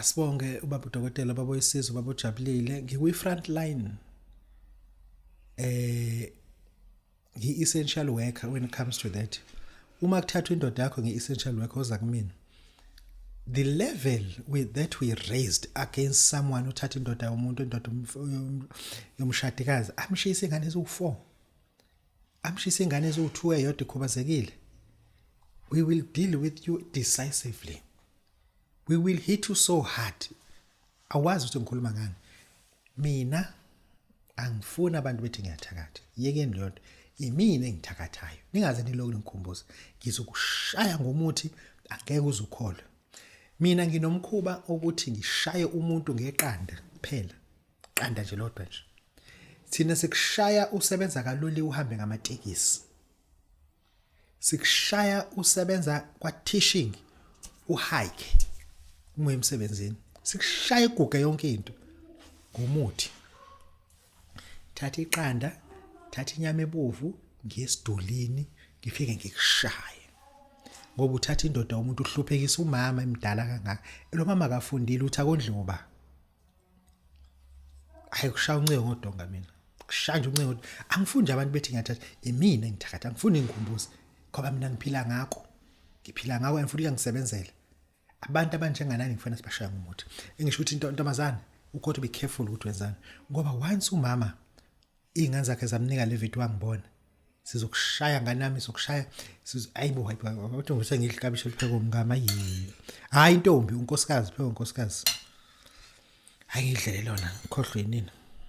Asibonge uBabu Dokotela babo isizwe babo jabulile ngikwi front line ngi-essential worker when it comes to that. Uma kuthathwa indoda yakho ngi-essential worker oza kumina, the level that we raised against someone uthatha indoda yomuntu, indoda yomshadikazi, amshisa ingane eziwu4, amshisa ingane eziwu2 eyodwa ikhubazekile, we will deal with you decisively. We will hit you so hard. Awazi ukuthi ngikhuluma ngani. Mina angifuni abantu bethi ngiyathakatha. Yekeni leyo nto. Imina engithakathayo. Ningaze niloko nikhumbuza. Ngizokushaya ngomuthi angeke uzukholwe. Mina nginomkhuba ukuthi ngishaye umuntu ngeqanda kuphela. Qanda nje lodwa nje. Thina sikushaya usebenza kaloli uhambe ngamatekisi. Sikushaya usebenza kwa teaching uhike. Uma emsebenzini sikushaya iguga yonke into ngomuthi. Thatha iqanda, thatha inyama ebovu ngesidulini ngifike ngikushaye. Ngoba uthatha indoda yomuntu uhluphekisa umama emdala kangaka. Lo mama akafundile uthi akondloba. Ayikushaya uncingo ngodonga mina. Kushaya nje uncingo. Angifundi abantu bethi ngiyathatha imina engithakatha. Angifuni ngikhumbuze ngoba mina ngiphila ngakho. Ngiphila ngakho angifuni ngisebenzele. Abantu abanjenganani ngifuna sibashaya ngomuthi. Engisho ukuthi intombazana ukho be careful ukuthi wenzani. Ngoba once umama ingane zakhe zamnika le video wangibona, sizokushaya nganami sizokushaya ayibo wathi ngise ngidlikabisha lipheko umngama yi. Hayi intombi unkosikazi pheko unkosikazi. Ayidlele lona, khohlwe nini.